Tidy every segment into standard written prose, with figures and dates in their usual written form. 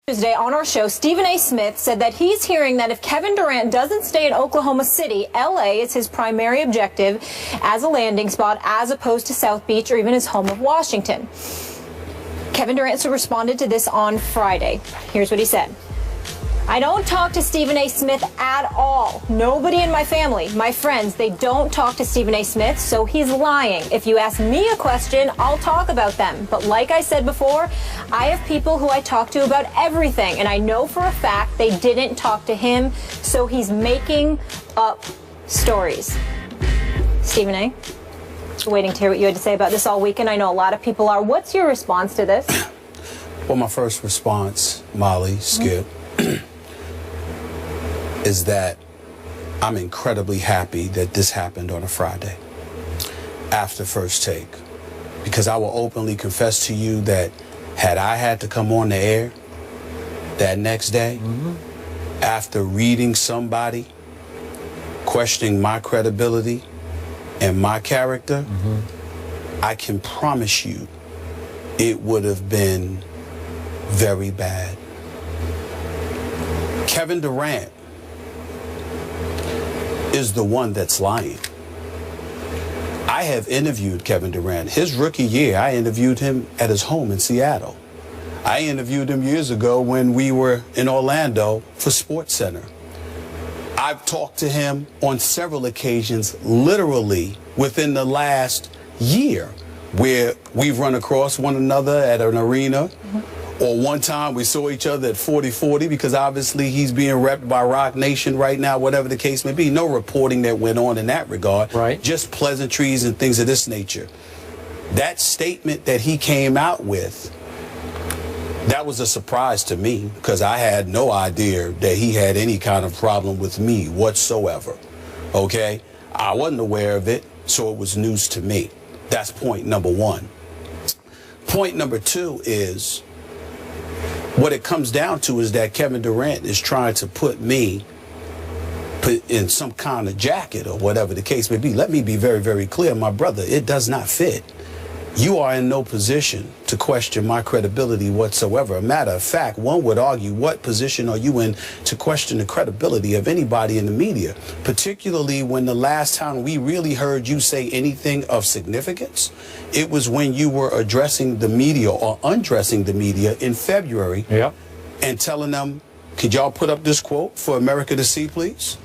Tuesday on our show, Stephen A. Smith said that he's hearing that if Kevin Durant doesn't stay in Oklahoma City, LA is his primary objective as a landing spot as opposed to South Beach or even his home of Washington. Kevin Durant responded to this on Friday. Here's what he said. I don't talk to Stephen A. Smith at all. Nobody in my family, my friends, they don't talk to Stephen A. Smith, so he's lying. If you ask me a question, I'll talk about them. But like I said before, I have people who I talk to about everything, and I know for a fact they didn't talk to him, so he's making up stories. Stephen A., waiting to hear what you had to say about this all weekend. I know a lot of people are. What's your response to this? Well, my first response, Molly, Skip, is that I'm incredibly happy that this happened on a Friday after First Take, because I will openly confess to you that had I had to come on the air that next day after reading somebody questioning my credibility and my character, I can promise you it would have been very bad. Kevin Durant is the one that's lying. I have interviewed Kevin Durant. His rookie year, I interviewed him at his home in Seattle. I interviewed him years ago when we were in Orlando for SportsCenter. I've talked to him on several occasions, literally within the last year, where we've run across one another at an arena. Or one time we saw each other at 40-40, because obviously he's being repped by Rock Nation right now, whatever the case may be. No reporting that went on in that regard. Right. Just pleasantries and things of this nature. That statement that he came out with, that was a surprise to me, because I had no idea that he had any kind of problem with me whatsoever. Okay? I wasn't aware of it, so it was news to me. That's point number one. Point number two is, what it comes down to is that Kevin Durant is trying to put me in some kind of jacket or whatever the case may be. Let me be very, very clear, my brother, it does not fit. You are in no position to question my credibility whatsoever. A matter of fact, one would argue, what position are you in to question the credibility of anybody in the media, particularly when the last time we really heard you say anything of significance, it was when you were addressing the media or undressing the media in February and telling them, could y'all put up this quote for America to see, please?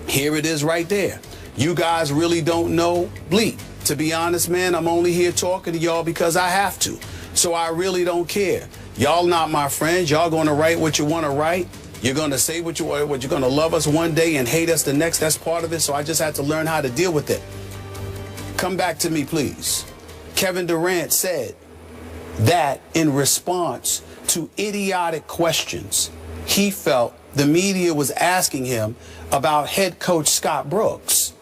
Here it is right there. You guys really don't know bleep. To be honest, man, I'm only here talking to y'all because I have to. So I really don't care. Y'all not my friends. Y'all going to write what you want to write. You're going to say what you want. You're going to love us one day and hate us the next. That's part of it. So I just had to learn how to deal with it. Come back to me, please. Kevin Durant said that in response to idiotic questions he felt the media was asking him about head coach Scott Brooks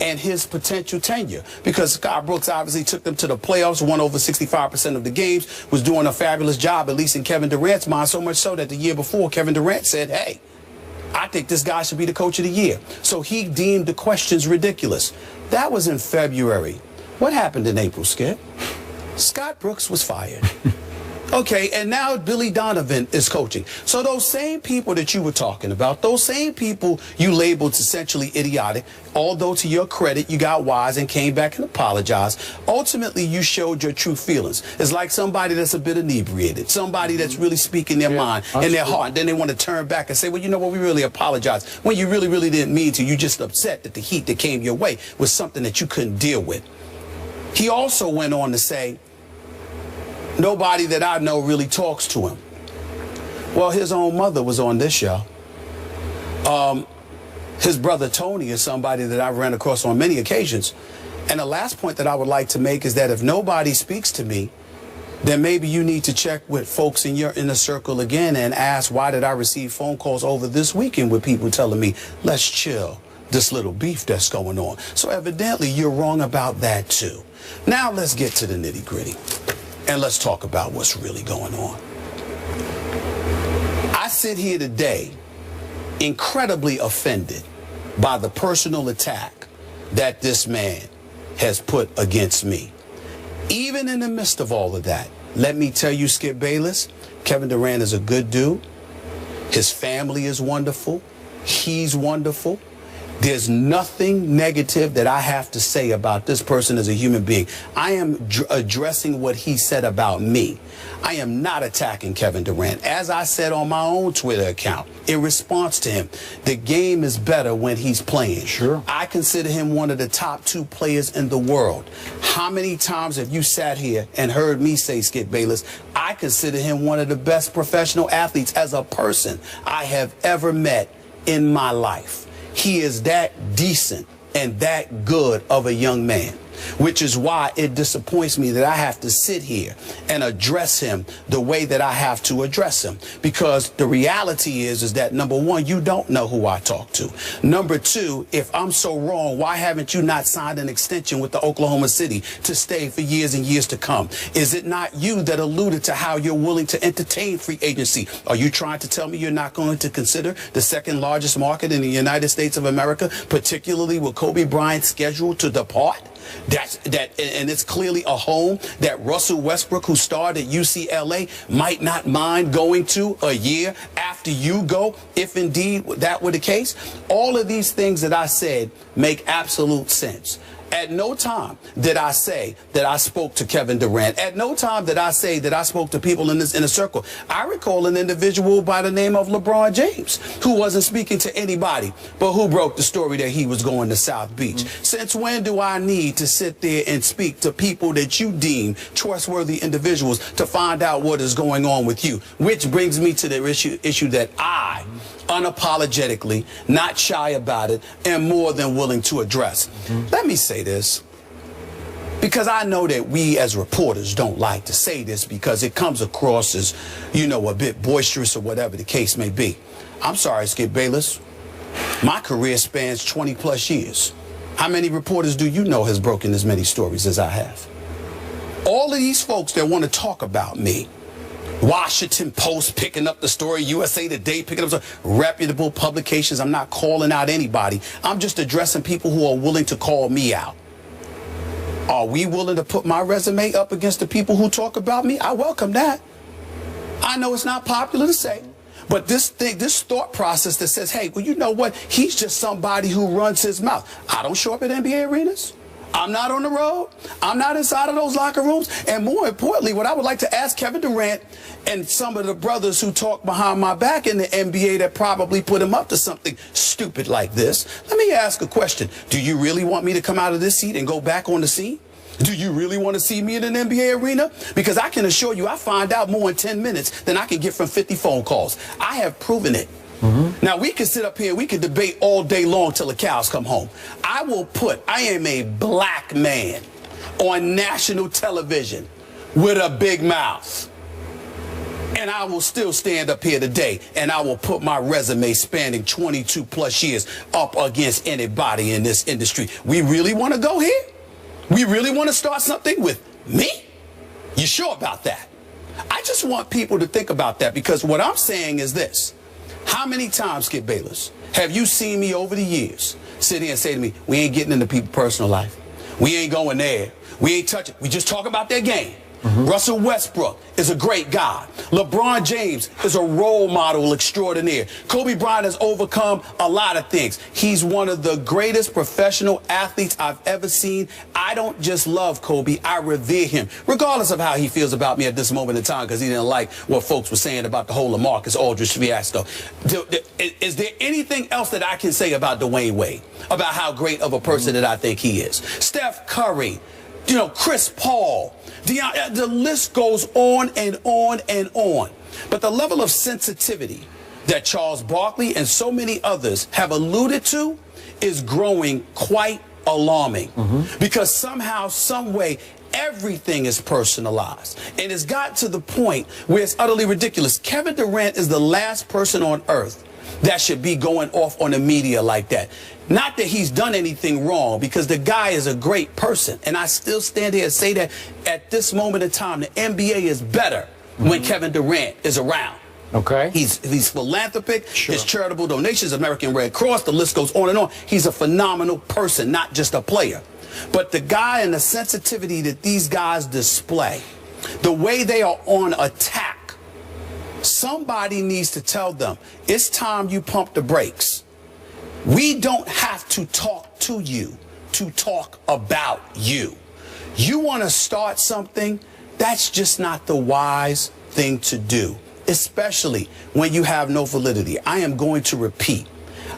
and his potential tenure, because Scott Brooks obviously took them to the playoffs, won over 65% of the games, was doing a fabulous job, at least in Kevin Durant's mind, so much so that the year before, Kevin Durant said, hey, I think this guy should be the coach of the year. So he deemed the questions ridiculous. That was in February. What happened in April, Skip? Scott Brooks was fired. Okay, and now Billy Donovan is coaching. So those same people that you were talking about, those same people you labeled essentially idiotic, although to your credit, you got wise and came back and apologized, ultimately you showed your true feelings. It's like somebody that's a bit inebriated, somebody that's really speaking their mind and their heart, and then they want to turn back and say, well, you know what, we really apologize. When you really, really didn't mean to, you just upset that the heat that came your way was something that you couldn't deal with. He also went on to say, nobody that I know really talks to him. Well, his own mother was on this show. His brother Tony is somebody that I've ran across on many occasions. And the last point that I would like to make is that if nobody speaks to me, then maybe you need to check with folks in your inner circle again and ask, why did I receive phone calls over this weekend with people telling me, let's chill, this little beef that's going on. So evidently you're wrong about that too. Now let's get to the nitty-gritty. And let's talk about what's really going on. I sit here today incredibly offended by the personal attack that this man has put against me. Even in the midst of all of that, Let me tell you, Skip Bayless, Kevin Durant is a good dude. His family is wonderful. He's wonderful. There's nothing negative that I have to say about this person as a human being. I am addressing what he said about me. I am not attacking Kevin Durant. As I said on my own Twitter account, in response to him, the game is better when he's playing. Sure. I consider him one of the top 2 players in the world. How many times have you sat here and heard me say, Skip Bayless, I consider him one of the best professional athletes as a person I have ever met in my life. He is that decent and that good of a young man, which is why it disappoints me that I have to sit here and address him the way that I have to address him. Because the reality is that, number one, you don't know who I talk to. Number two, if I'm so wrong, why haven't you not signed an extension with the Oklahoma City to stay for years and years to come? Is it not you that alluded to how you're willing to entertain free agency? Are you trying to tell me you're not going to consider the second largest market in the United States of America, particularly with Kobe Bryant scheduled to depart? And it's clearly a home that Russell Westbrook, who starred at UCLA, might not mind going to a year after you go, if indeed that were the case. All of these things that I said make absolute sense. At no time did I say that I spoke to Kevin Durant. At no time did I say that I spoke to people in this inner circle. I recall an individual by the name of LeBron James who wasn't speaking to anybody, but who broke the story that he was going to South Beach. Since when do I need to sit there and speak to people that you deem trustworthy individuals to find out what is going on with you? Which brings me to the issue that I unapologetically, not shy about it, and more than willing to address. Let me say this, because I know that we as reporters don't like to say this because it comes across as, you know, a bit boisterous or whatever the case may be. I'm sorry, Skip Bayless. My career spans 20 plus years. How many reporters do you know has broken as many stories as I have? All of these folks that want to talk about me, Washington Post picking up the story, USA Today picking up the story, reputable publications. I'm not calling out anybody. I'm just addressing people who are willing to call me out. Are we willing to put my resume up against the people who talk about me? I welcome that. I know it's not popular to say, but this thought process that says, hey, well, you know what? He's just somebody who runs his mouth. I don't show up at NBA arenas. I'm not on the road. I'm not inside of those locker rooms. And more importantly, what I would like to ask Kevin Durant and some of the brothers who talk behind my back in the NBA that probably put him up to something stupid like this, let me ask a question. Do you really want me to come out of this seat and go back on the scene? Do you really want to see me in an NBA arena? Because I can assure you I find out more in 10 minutes than I can get from 50 phone calls. I have proven it. Now, we can sit up here, we can debate all day long till the cows come home. I am a black man on national television with a big mouth. And I will still stand up here today and I will put my resume spanning 22 plus years up against anybody in this industry. We really want to go here? We really want to start something with me? You sure about that? I just want people to think about that, because what I'm saying is this. How many times, Skip Bayless, have you seen me over the years sit here and say to me, we ain't getting into people's personal life. We ain't going there. We ain't touching. We just talk about their game. Russell Westbrook is a great guy. LeBron James is a role model extraordinaire. Kobe Bryant has overcome a lot of things. He's one of the greatest professional athletes I've ever seen. I don't just love Kobe, I revere him, regardless of how he feels about me at this moment in time, because he didn't like what folks were saying about the whole LaMarcus Aldridge fiasco. Is there anything else that I can say about Dwayne Wade, about how great of a person that I think he is? Steph Curry, you know, Chris Paul, the list goes on and on and on. But the level of sensitivity that Charles Barkley and so many others have alluded to is growing quite alarming. Because somehow, some way, everything is personalized. And it's got to the point where it's utterly ridiculous. Kevin Durant is the last person on earth that should be going off on the media like that. Not that he's done anything wrong, because the guy is a great person. And I still stand here and say that at this moment in time, the NBA is better when Kevin Durant is around. Okay. He's philanthropic, his charitable donations, American Red Cross, the list goes on and on. He's a phenomenal person, not just a player. But the guy and the sensitivity that these guys display the way they are on attack, somebody needs to tell them, it's time you pump the brakes. We don't have to talk to you to talk about you. You want to start something, that's just not the wise thing to do, especially when you have no validity. I am going to repeat.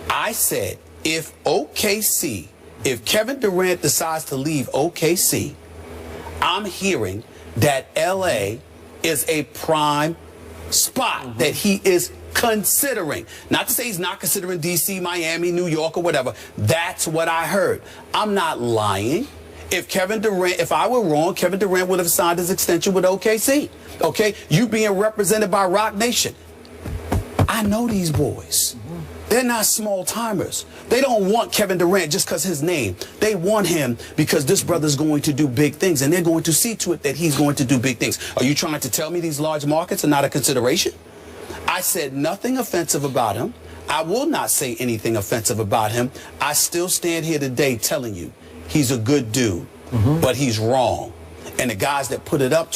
I said, if Kevin Durant decides to leave OKC, I'm hearing that LA is a prime spot that he is considering. Not to say he's not considering DC, Miami, New York, or whatever. That's what I heard. I'm not lying. If I were wrong, Kevin Durant would have signed his extension with OKC. Okay? You being represented by Rock Nation. I know these boys. They're not small timers. They don't want Kevin Durant just because his name. They want him because this brother's going to do big things, and they're going to see to it that he's going to do big things. Are you trying to tell me these large markets are not a consideration? I said nothing offensive about him. I will not say anything offensive about him. I still stand here today telling you he's a good dude, but he's wrong. And the guys that put him up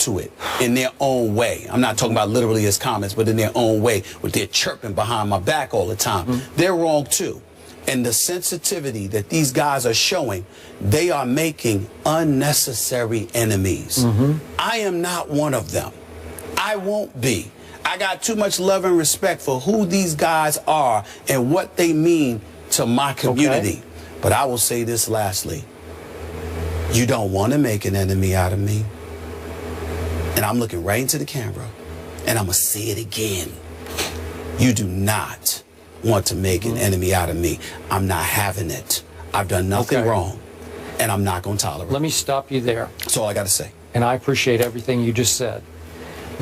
to it in their own way. I'm not talking about literally his comments, but in their own way, with their chirping behind my back all the time. They're wrong too. And the sensitivity that these guys are showing, they are making unnecessary enemies. I am not one of them. I won't be. I got too much love and respect for who these guys are and what they mean to my community. Okay. But I will say this lastly. You don't want to make an enemy out of me. And I'm looking right into the camera, and I'm going to say it again. You do not want to make an enemy out of me. I'm not having it. I've done nothing wrong, and I'm not going to tolerate it. Let me stop you there. That's all I got to say. And I appreciate everything you just said.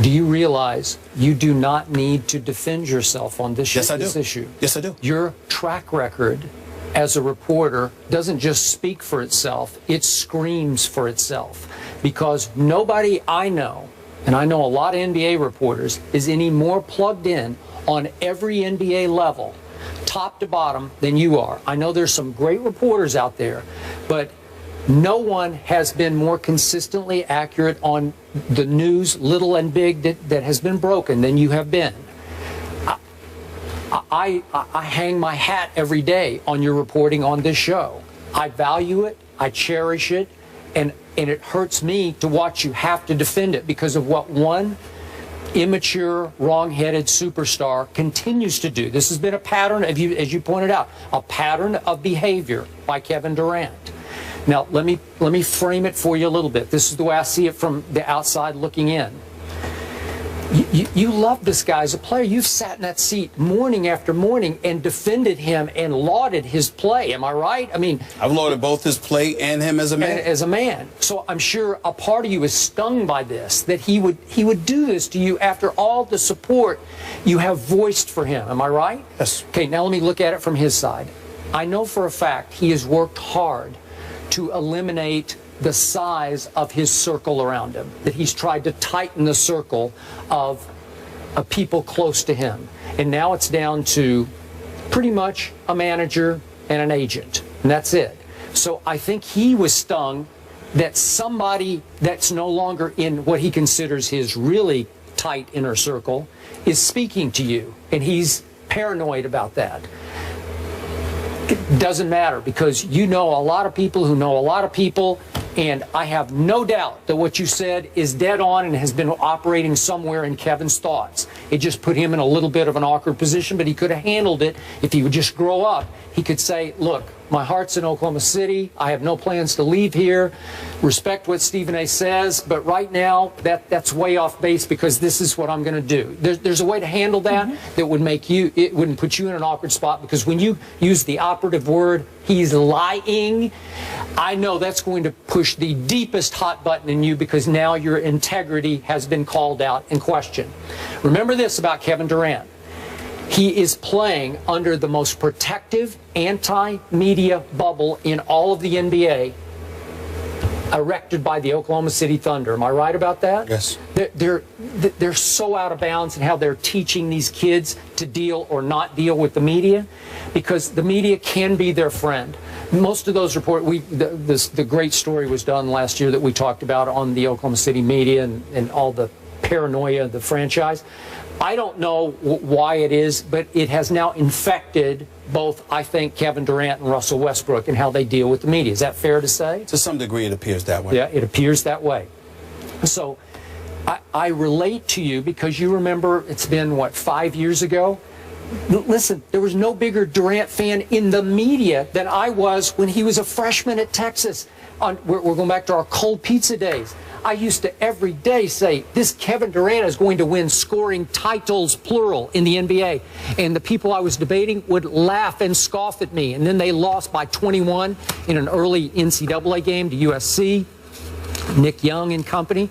Do you realize you do not need to defend yourself on this, this issue? Yes, I do. Your track record as a reporter doesn't just speak for itself, it screams for itself. Because nobody I know, and I know a lot of NBA reporters, is any more plugged in on every NBA level, top to bottom, than you are. I know there's some great reporters out there, but no one has been more consistently accurate on the news, little and big, that has been broken than you have been. I hang my hat every day on your reporting on this show. I value it, I cherish it, and it hurts me to watch you have to defend it because of what one immature, wrong-headed superstar continues to do. This has been a pattern, as you pointed out, a pattern of behavior by Kevin Durant. Now, let me frame it for you a little bit. This is the way I see it from the outside looking in. You love this guy as a player. You've sat in that seat morning after morning and defended him and lauded his play. Am I right? I mean, I've lauded both his play and him as a man. As a man. So I'm sure a part of you is stung by this, that he would do this to you after all the support you have voiced for him. Am I right? Yes. Okay, now let me look at it from his side. I know for a fact he has worked hard to eliminate the size of his circle around him, that he's tried to tighten the circle of people close to him. And now it's down to pretty much a manager and an agent, and that's it. So I think he was stung that somebody that's no longer in what he considers his really tight inner circle is speaking to you, and he's paranoid about that. It doesn't matter, because you know a lot of people who know a lot of people, and I have no doubt that what you said is dead on and has been operating somewhere in Kevin's thoughts. It just put him in a little bit of an awkward position, but he could have handled it if he would just grow up. He could say, look, my heart's in Oklahoma City. I have no plans to leave here. Respect what Stephen A. says, but right now that's way off base because this is what I'm going to do. There's a way to handle that that would make you, it wouldn't put you in an awkward spot, because when you use the operative word, he's lying, I know that's going to push the deepest hot button in you, because now your integrity has been called out and questioned. Remember this about Kevin Durant. He is playing under the most protective anti-media bubble in all of the NBA. erected by the Oklahoma City Thunder. Am I right about that? Yes. They're so out of bounds in how they're teaching these kids to deal or not deal with the media, because the media can be their friend. Most of those reports, the great story was done last year that we talked about on the Oklahoma City media and all the paranoia of the franchise. I don't know why it is, but it has now infected both, I think, Kevin Durant and Russell Westbrook and how they deal with the media. Is that fair to say? To some degree, it appears that way. Yeah, it appears that way. So I relate to you because you remember it's been, what, 5 years ago? Listen, there was no bigger Durant fan in the media than I was when he was a freshman at Texas. We're going back to our cold pizza days. I used to every day say, this Kevin Durant is going to win scoring titles, plural, in the NBA. And the people I was debating would laugh and scoff at me. And then they lost by 21 in an early NCAA game to USC, Nick Young and company.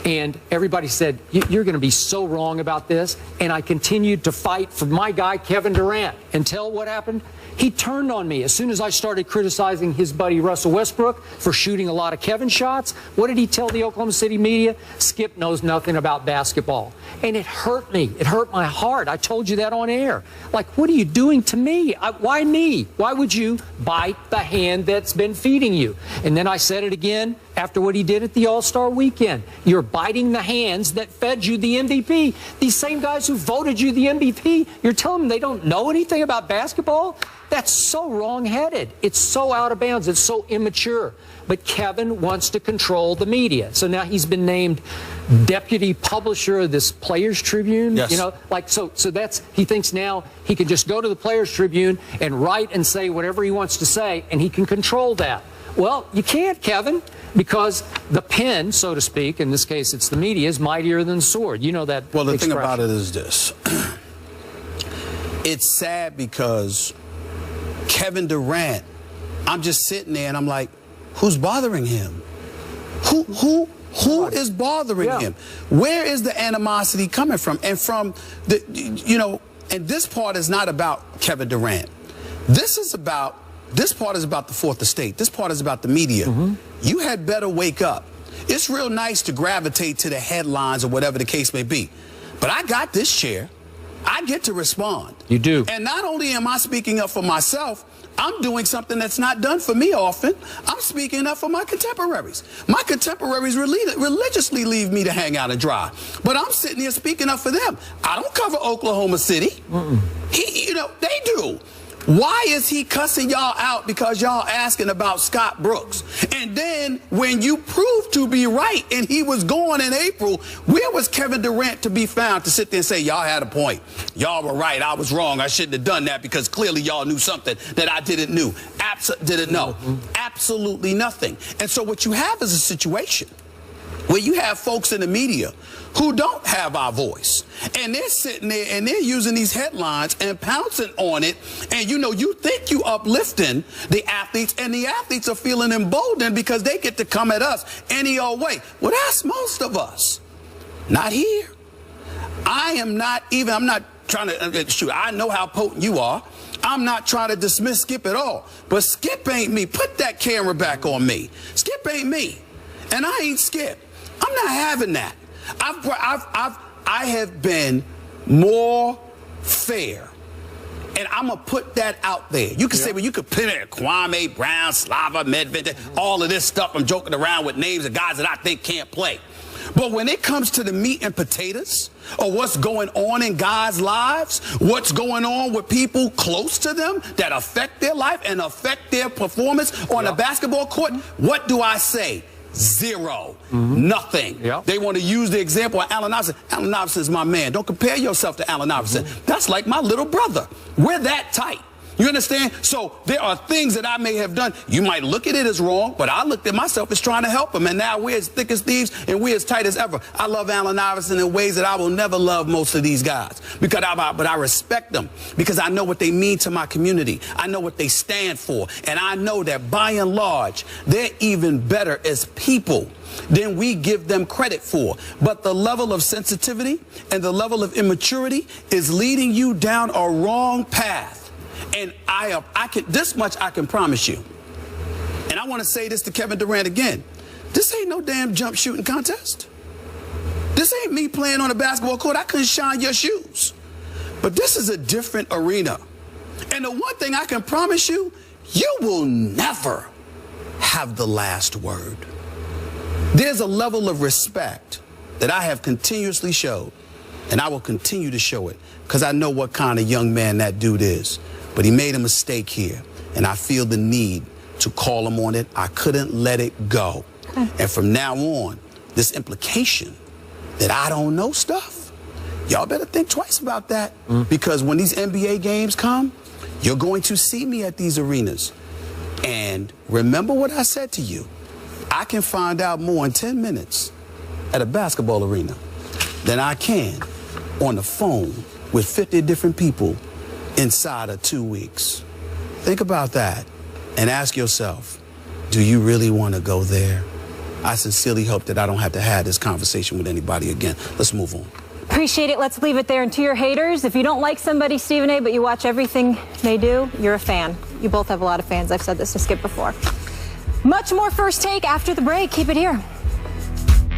And everybody said, you're going to be so wrong about this. And I continued to fight for my guy, Kevin Durant, until what happened? He turned on me as soon as I started criticizing his buddy Russell Westbrook for shooting a lot of Kevin shots. What did he tell the Oklahoma City media? Skip knows nothing about basketball. And it hurt me. It hurt my heart. I told you that on air. Like, what are you doing to me? Why me? Why would you bite the hand that's been feeding you? And then I said it again after what he did at the All-Star weekend. You're biting the hands that fed you the MVP. These same guys who voted you the MVP, you're telling them they don't know anything about basketball? That's so wrong-headed. It's so out of bounds. It's so immature. But Kevin wants to control the media. So now he's been named deputy publisher of this Players Tribune. Yes. You know, like, so that's, he thinks now he can just go to the Players Tribune and write and say whatever he wants to say, and he can control that. Well, you can't, Kevin, because the pen, so to speak, in this case it's the media, is mightier than the sword. You know that. Well, the thing about it is this. It's sad because Kevin Durant, I'm just sitting there and I'm like, who's bothering him? Who is bothering him? Where is the animosity coming from? And from the, you know, and this part is not about Kevin Durant. This part is about the fourth estate. This part is about the media. You had better wake up. It's real nice to gravitate to the headlines or whatever the case may be. But I got this chair. I get to respond. You do. And not only am I speaking up for myself, I'm doing something that's not done for me often. I'm speaking up for my contemporaries. My contemporaries religiously leave me to hang out and dry. But I'm sitting here speaking up for them. I don't cover Oklahoma City. You know, they do. Why is he cussing y'all out because y'all asking about Scott Brooks? And then when you proved to be right and he was gone in April, where was Kevin Durant to be found to sit there and say, y'all had a point. Y'all were right. I was wrong. I shouldn't have done that because clearly y'all knew something that I didn't know. Absolutely nothing. And so what you have is a situation where you have folks in the media who don't have our voice. And they're sitting there and they're using these headlines and pouncing on it. And, you know, you think you uplifting the athletes, and the athletes are feeling emboldened because they get to come at us any old way. Well, that's most of us. Not here. I'm not trying to, shoot, I know how potent you are. I'm not trying to dismiss Skip at all. But Skip ain't me. Put that camera back on me. Skip ain't me. And I ain't Skip. I'm not having that. I have been more fair. And I'm going to put that out there. You can say, well, you could put in Kwame Brown, Slava Medvedev, all of this stuff. I'm joking around with names of guys that I think can't play. But when it comes to the meat and potatoes of what's going on in guys' lives, what's going on with people close to them that affect their life and affect their performance on the basketball court, what do I say? Zero. Nothing. They want to use the example of Allen Iverson. Allen Iverson is my man. Don't compare yourself to Allen Iverson. That's like my little brother. We're that tight. You understand? So there are things that I may have done. You might look at it as wrong, but I looked at myself as trying to help him. And now we're as thick as thieves and we're as tight as ever. I love Allen Iverson in ways that I will never love most of these guys. But I respect them because I know what they mean to my community. I know what they stand for. And I know that by and large, they're even better as people than we give them credit for. But the level of sensitivity and the level of immaturity is leading you down a wrong path. And this much I can promise you. And I want to say this to Kevin Durant again. This ain't no damn jump shooting contest. This ain't me playing on a basketball court. I couldn't shine your shoes. But this is a different arena. And the one thing I can promise you, you will never have the last word. There's a level of respect that I have continuously showed, and I will continue to show it, because I know what kind of young man that dude is. But he made a mistake here, and I feel the need to call him on it. I couldn't let it go. And from now on, this implication that I don't know stuff, y'all better think twice about that. Because when these NBA games come, you're going to see me at these arenas. And remember what I said to you. I can find out more in 10 minutes at a basketball arena than I can on the phone with 50 different people inside of 2 weeks. Think about that and ask yourself, do you really want to go there? I sincerely hope that I don't have to have this conversation with anybody again. Let's move on. Appreciate it. Let's leave it there. And to your haters, if you don't like somebody, Stephen A., but you watch everything they do, you're a fan. You both have a lot of fans. I've said this to Skip before. Much more First Take after the break. Keep it here.